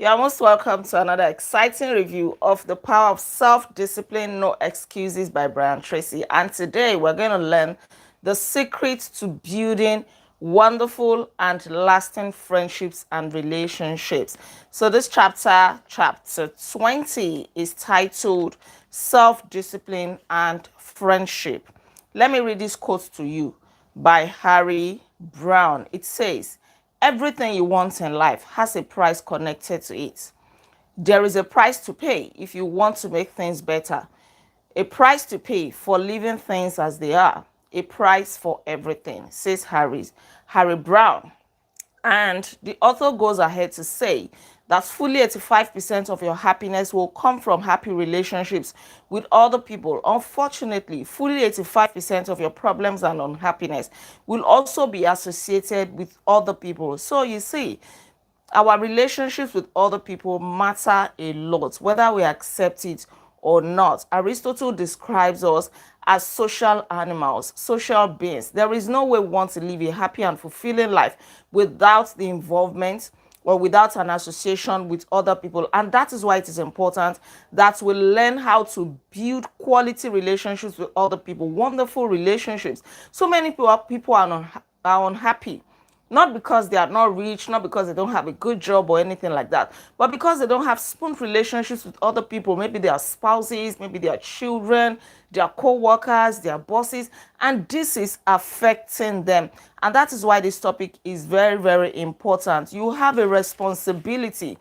You are most welcome to another exciting review of The Power of Self-Discipline, No Excuses by Brian Tracy. And today we're going to learn the secret to building wonderful and lasting friendships and relationships. So this chapter 20, is titled Self-Discipline and Friendship. Let me read this quote to you by Harry Brown. It says, everything you want in life has a price connected to it. There is a price to pay if you want to make things better, a price to pay for leaving things as they are, a price for everything, says Harry Brown. And the author goes ahead to say that fully 85% of your happiness will come from happy relationships with other people. Unfortunately, fully 85% of your problems and unhappiness will also be associated with other people. So you see, our relationships with other people matter a lot, whether we accept it or not. Aristotle describes us as social animals, social beings. There is no way we want to live a happy and fulfilling life without the involvement or without an association with other people. And that is why it is important that we learn how to build quality relationships with other people, wonderful relationships. So many people are unhappy, not because they are not rich, not because they don't have a good job or anything like that, but because they don't have smooth relationships with other people. Maybe their spouses, maybe their children, their co-workers, their bosses, and this is affecting them. And that is why this topic is very, very important. You have a responsibility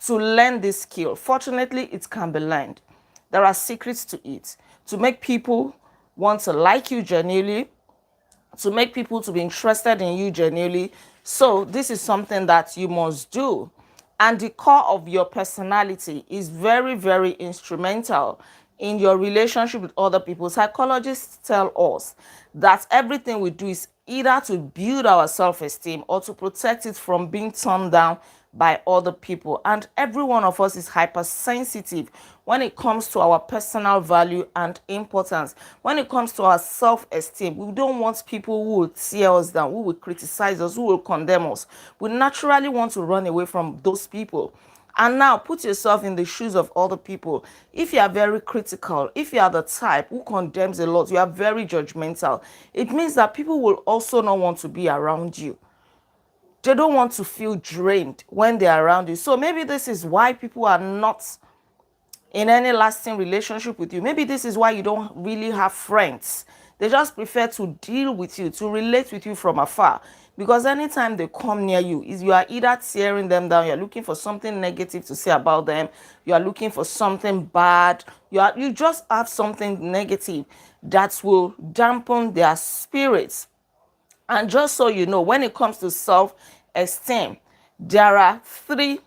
to learn this skill. Fortunately, it can be learned. There are secrets to it. To make people want to like you genuinely, to make people to be interested in you genuinely. So this is something that you must do. And the core of your personality is very, very instrumental in your relationship with other people. Psychologists tell us that everything we do is either to build our self-esteem or to protect it from being torn down by other people. And every one of us is hypersensitive when it comes to our personal value and importance. When it comes to our self-esteem, we don't want people who will tear us down, who will criticize us, who will condemn us. We naturally want to run away from those people. And now put yourself in the shoes of other people. If you are very critical, if you are the type who condemns a lot, you are very judgmental, it means that people will also not want to be around you. They don't want to feel drained when they're around you. So maybe this is why people are not in any lasting relationship with you. Maybe this is why you don't really have friends. They just prefer to deal with you, to relate with you from afar. Because anytime they come near you, you are either tearing them down, you're looking for something negative to say about them, you are looking for something bad, you just have something negative that will dampen their spirits. And just so you know, when it comes to self-esteem, there are three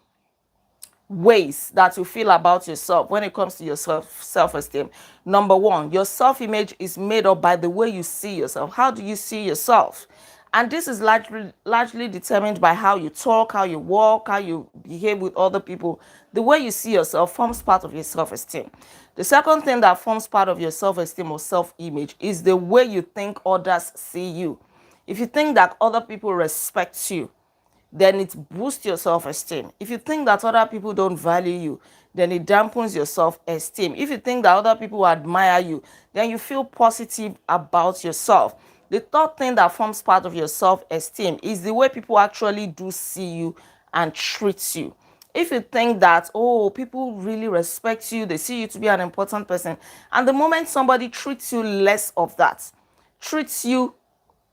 ways that you feel about yourself when it comes to your self-esteem. Number one, your self-image is made up by the way you see yourself. How do you see yourself? And this is largely determined by how you talk, how you walk, how you behave with other people. The way you see yourself forms part of your self-esteem. The second thing that forms part of your self-esteem or self-image is the way you think others see you. If you think that other people respect you, then it boosts your self-esteem. If you think that other people don't value you, then it dampens your self-esteem. If you think that other people admire you, then you feel positive about yourself. The third thing that forms part of your self-esteem is the way people actually do see you and treat you. If you think that, oh, people really respect you, they see you to be an important person, and the moment somebody treats you less of that, treats you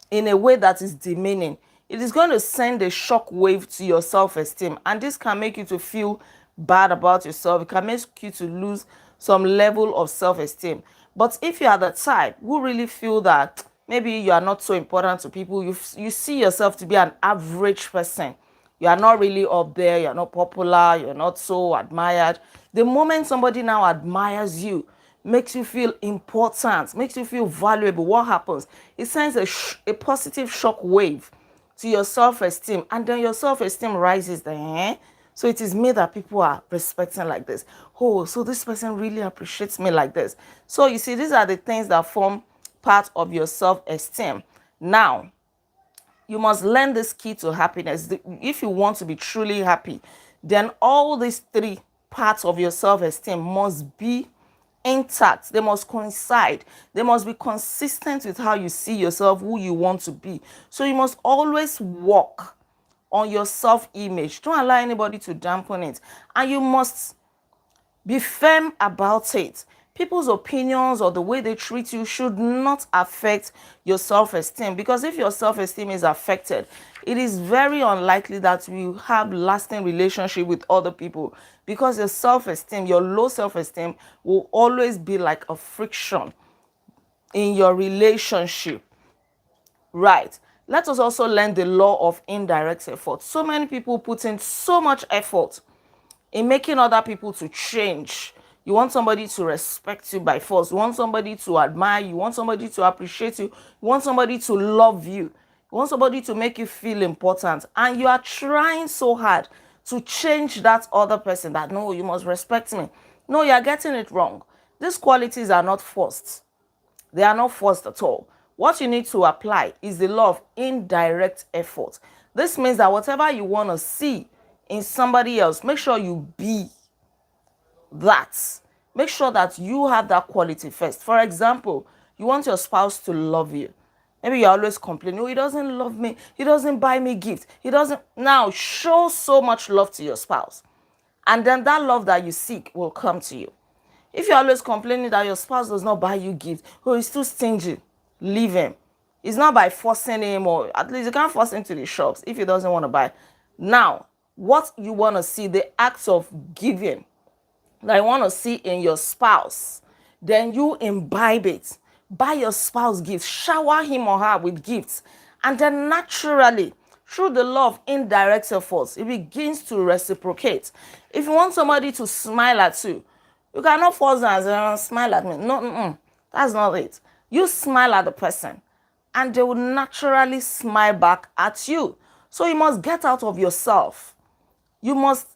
in a way that is demeaning, it is going to send a shock wave to your self-esteem, and this can make you to feel bad about yourself. It can make you to lose some level of self-esteem. But if you are the type who really feel that maybe you are not so important to people, you see yourself to be an average person, you are not really up there, you're not popular, you're not so admired, the moment somebody now admires you, makes you feel important, makes you feel valuable, what happens? It sends a positive shock wave to your self-esteem, and then your self-esteem rises then. So it is me that people are respecting like this. Oh, so this person really appreciates me like this. So you see, these are the things that form part of your self-esteem. Now, you must learn this key to happiness. If you want to be truly happy, then all these three parts of your self-esteem must be intact. They must coincide. They must be consistent with how you see yourself, who you want to be. So you must always work on your self-image. Don't allow anybody to dampen it. And you must be firm about it. People's opinions or the way they treat you should not affect your self-esteem, because if your self-esteem is affected, it is very unlikely that you have lasting relationship with other people, because your self-esteem, your low self-esteem will always be like a friction in your relationship. Right. Let us also learn the law of indirect effort. So many people put in so much effort in making other people to change. You want somebody to respect you by force. You want somebody to admire you. You want somebody to appreciate you. You want somebody to love you. You want somebody to make you feel important. And you are trying so hard to change that other person, that no, you must respect me. No, you are getting it wrong. These qualities are not forced. They are not forced at all. What you need to apply is the law of indirect effort. This means that whatever you want to see in somebody else, make sure you be that. Make sure that you have that quality first. For example, you want your spouse to love you. Maybe you're always complaining, oh, he doesn't love me, he doesn't buy me gifts, he doesn't. Now, show so much love to your spouse, and then that love that you seek will come to you. If you're always complaining that your spouse does not buy you gifts, oh, he's too stingy, leave him. It's not by forcing him, or at least you can't force him to the shops if he doesn't want to buy. Now, what you want to see, the acts of giving that you want to see in your spouse, then you imbibe it. Buy your spouse gifts, shower him or her with gifts, and then naturally, through the law of indirect efforts, it begins to reciprocate. If you want somebody to smile at you, you cannot force them and say, smile at me. No, that's not it. You smile at the person, and they will naturally smile back at you. So you must get out of yourself. You must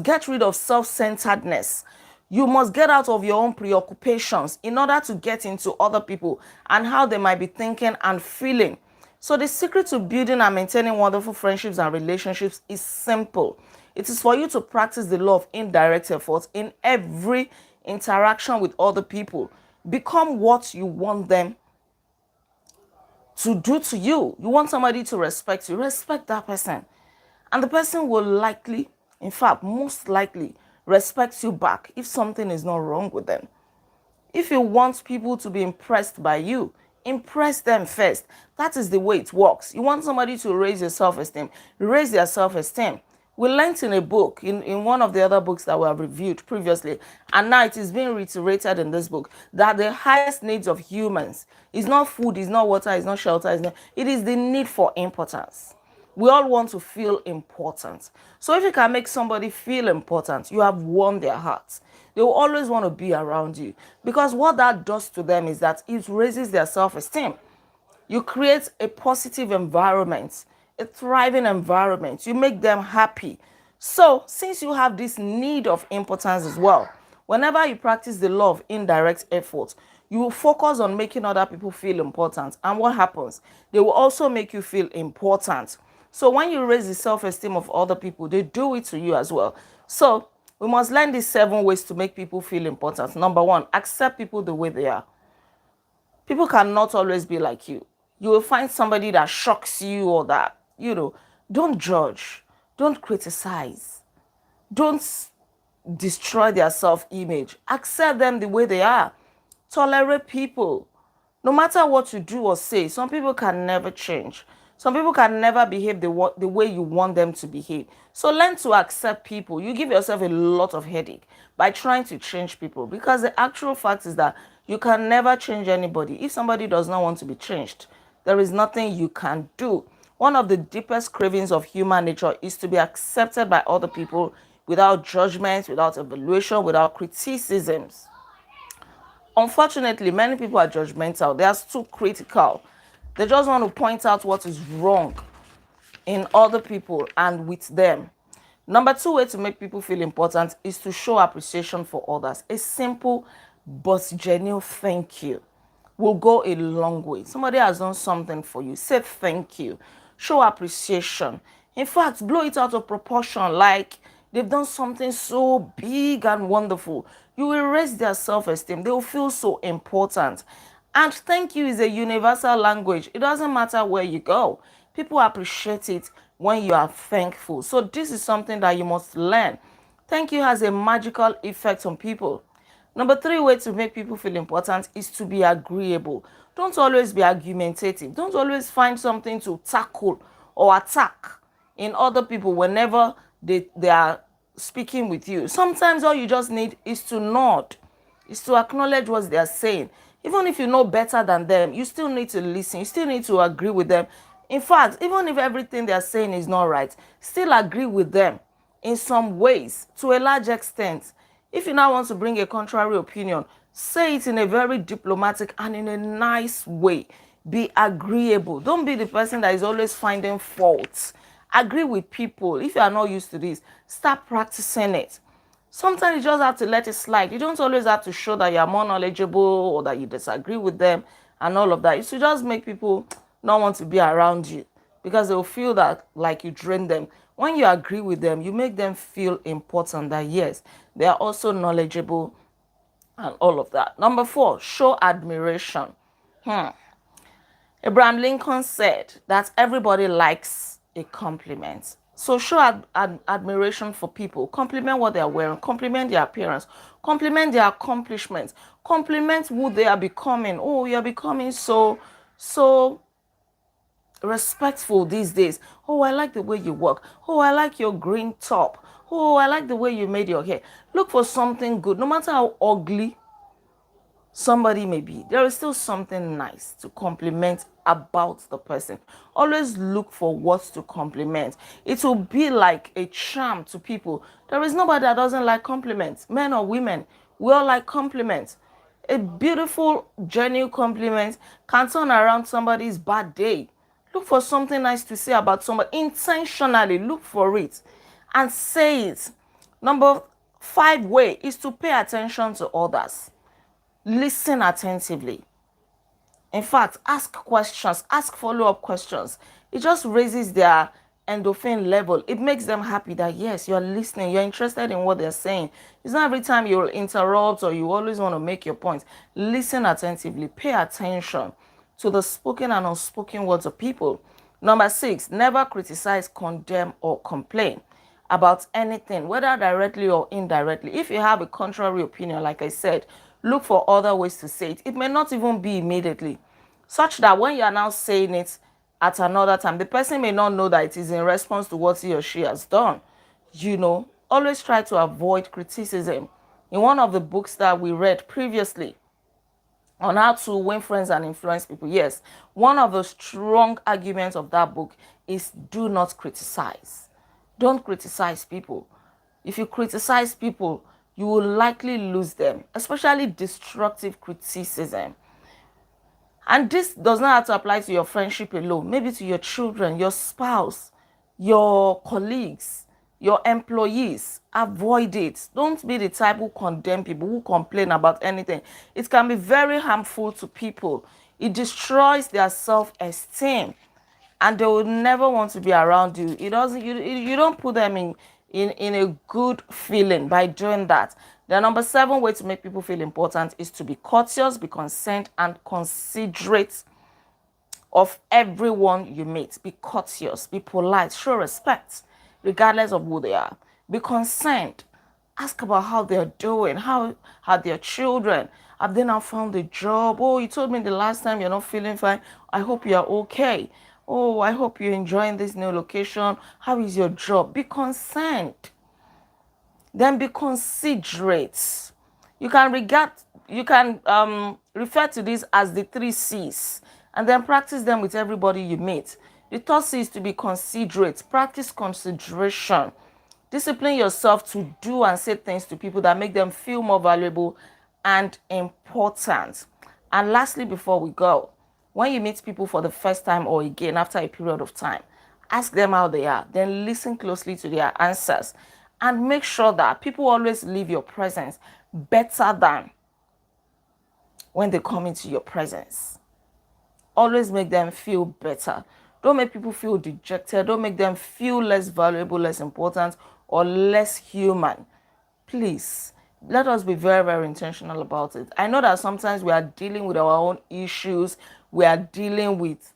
get rid of self-centeredness. You must get out of your own preoccupations in order to get into other people and how they might be thinking and feeling. So the secret to building and maintaining wonderful friendships and relationships is simple. It is for you to practice the law of indirect effort in every interaction with other people. Become what you want them to do to you. You want somebody to respect you, respect that person. And the person will likely, in fact, most likely, respect you back if something is not wrong with them. If you want people to be impressed by you, impress them first. That is the way it works. You want somebody to raise your self-esteem, raise their self-esteem. We learned in a book, in one of the other books that we have reviewed previously, and now it is being reiterated in this book, that the highest needs of humans is not food, is not water, is not shelter, it is the need for importance. We all want to feel important. So if you can make somebody feel important, you have won their hearts. They will always want to be around you, because what that does to them is that it raises their self-esteem. You create a positive environment, a thriving environment. You make them happy. So since you have this need of importance as well, whenever you practice the law of indirect effort, you will focus on making other people feel important. And what happens? They will also make you feel important. So when you raise the self-esteem of other people, they do it to you as well. So we must learn these 7 ways to make people feel important. Number 1, accept people the way they are. People cannot always be like you. You will find somebody that shocks you, or that, don't judge, don't criticize, don't destroy their self-image. Accept them the way they are. Tolerate people. No matter what you do or say, some people can never change. Some people can never behave the way you want them to behave. So learn to accept people. You give yourself a lot of headache by trying to change people, because the actual fact is that you can never change anybody. If somebody does not want to be changed, there is nothing you can do. One of the deepest cravings of human nature is to be accepted by other people without judgment, without evaluation, without criticisms. Unfortunately, many people are judgmental. They are too critical. They just want to point out what is wrong in other people and with them. Number 2 way to make people feel important is to show appreciation for others. A simple but genuine thank you will go a long way. Somebody has done something for you, say thank you. Show appreciation. In fact, blow it out of proportion like they've done something so big and wonderful. You will raise their self-esteem. They will feel so important. And thank you is a universal language. It doesn't matter where you go. People appreciate it when you are thankful. So this is something that you must learn. Thank you has a magical effect on people. Number three way to make people feel important is to be agreeable. Don't always be argumentative. Don't always find something to tackle or attack in other people whenever they are speaking with you. Sometimes all you just need is to nod, is to acknowledge what they are saying. Even if you know better than them, you still need to listen. You still need to agree with them. In fact, even if everything they are saying is not right, still agree with them in some ways to a large extent. If you now want to bring a contrary opinion, say it in a very diplomatic and in a nice way. Be agreeable. Don't be the person that is always finding faults. Agree with people. If you are not used to this, start practicing it. Sometimes you just have to let it slide. You don't always have to show that you are more knowledgeable or that you disagree with them and all of that. You should just make people not want to be around you because they will feel that like you drain them. When you agree with them, you make them feel important, that yes, they are also knowledgeable and all of that. Number four, show admiration. Abraham Lincoln said that everybody likes a compliment. So show admiration for people. Compliment what they are wearing. Compliment their appearance. Compliment their accomplishments. Compliment who they are becoming. Oh, you are becoming so respectful these days. Oh, I like the way you walk. Oh, I like your green top. Oh, I like the way you made your hair. Look for something good. No matter how ugly somebody may be, there is still something nice to compliment about the person. Always look for what to compliment. It will be like a charm to people. There is nobody that doesn't like compliments, men or women. We all like compliments. A beautiful, genuine compliment can turn around somebody's bad day. Look for something nice to say about somebody. Intentionally look for it and say it. Number five way is to pay attention to others. Listen attentively. In fact, ask questions, ask follow-up questions. It just raises their endorphin level. It makes them happy that yes, you're listening, you're interested in what they're saying. It's not every time you'll interrupt or you always want to make your point. Listen attentively, pay attention to the spoken and unspoken words of people. Number six, never criticize, condemn, or complain about anything, whether directly or indirectly. If you have a contrary opinion, like I said, look for other ways to say it. It may not even be immediately, such that when you are now saying it at another time, the person may not know that it is in response to what he or she has done. Always try to avoid criticism. In one of the books that we read previously on how to win friends and influence people, yes, one of the strong arguments of that book is do not criticize. Don't criticize people. If you criticize people, you will likely lose them, especially destructive criticism. And this does not have to apply to your friendship alone, maybe to your children, your spouse, your colleagues, your employees. Avoid it. Don't be the type who condemn people, who complain about anything. It can be very harmful to people. It destroys their self-esteem and they will never want to be around you. It doesn't. You don't put them in a good feeling by doing that. The number seven way to make people feel important is to be courteous, be concerned, and considerate of everyone you meet. Be courteous, be polite, show respect, regardless of who they are. Be concerned. Ask about how they're doing, how are their children. Have they now found a job? Oh, you told me the last time you're not feeling fine. I hope you're okay. Oh, I hope you're enjoying this new location. How is your job? Be concerned. Then be considerate. You can refer to this as the 3 C's and then practice them with everybody you meet. The third C is to be considerate. Practice consideration. Discipline yourself to do and say things to people that make them feel more valuable and important. And lastly, before we go, when you meet people for the first time or again after a period of time, ask them how they are, then listen closely to their answers and make sure that people always leave your presence better than when they come into your presence. Always make them feel better. Don't make people feel dejected. Don't make them feel less valuable, less important, or less human. Please, let us be very, very intentional about it. I know that sometimes we are dealing with our own issues. We are dealing with,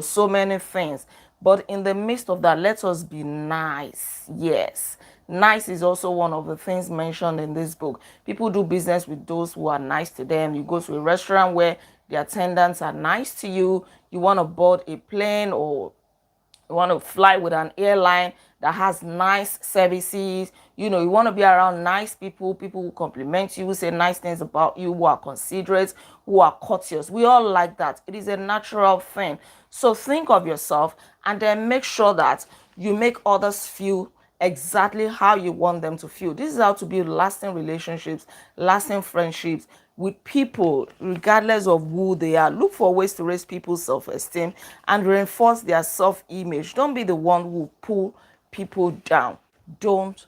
so many things. But in the midst of that, let us be nice. Yes. Nice is also one of the things mentioned in this book. People do business with those who are nice to them. You go to a restaurant where the attendants are nice to you. You want to board a plane, or you want to fly with an airline that has nice services. You want to be around nice people, people who compliment you, who say nice things about you, who are considerate, who are courteous. We all like that. It is a natural thing. So think of yourself and then make sure that you make others feel exactly how you want them to feel. This is how to build lasting relationships, lasting friendships with people, regardless of who they are. Look for ways to raise people's self-esteem and reinforce their self-image. Don't be the one who pull people down. Don't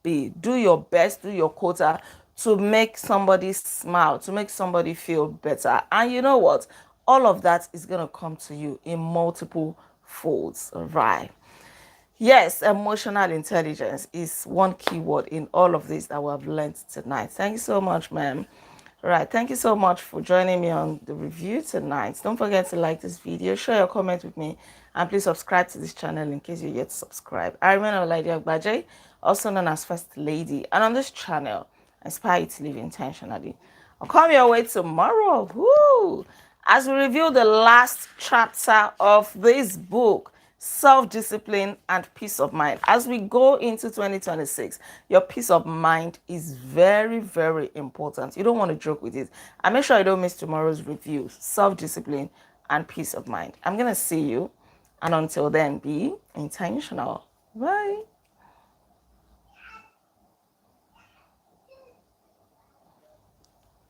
be. Do your best, do your quota to make somebody smile, to make somebody feel better. And you know what? All of that is going to come to you in multiple folds, right? Yes, emotional intelligence is one key word in all of this that we have learned tonight. Thank you so much, ma'am. All right, thank you so much for joining me on the review tonight. Don't forget to like this video, share your comment with me, and please subscribe to this channel in case you're yet subscribed. I remain Olaide Agbaje, also known as First Lady, and on this channel, I inspire you to live intentionally. I'll come your way tomorrow, as we review the last chapter of this book, Self-Discipline and Peace of Mind. As we go into 2026, your peace of mind is very, very important. You don't want to joke with it. And make sure you don't miss tomorrow's review, Self-Discipline and Peace of Mind. I'm going to see you. And until then, be intentional. Bye.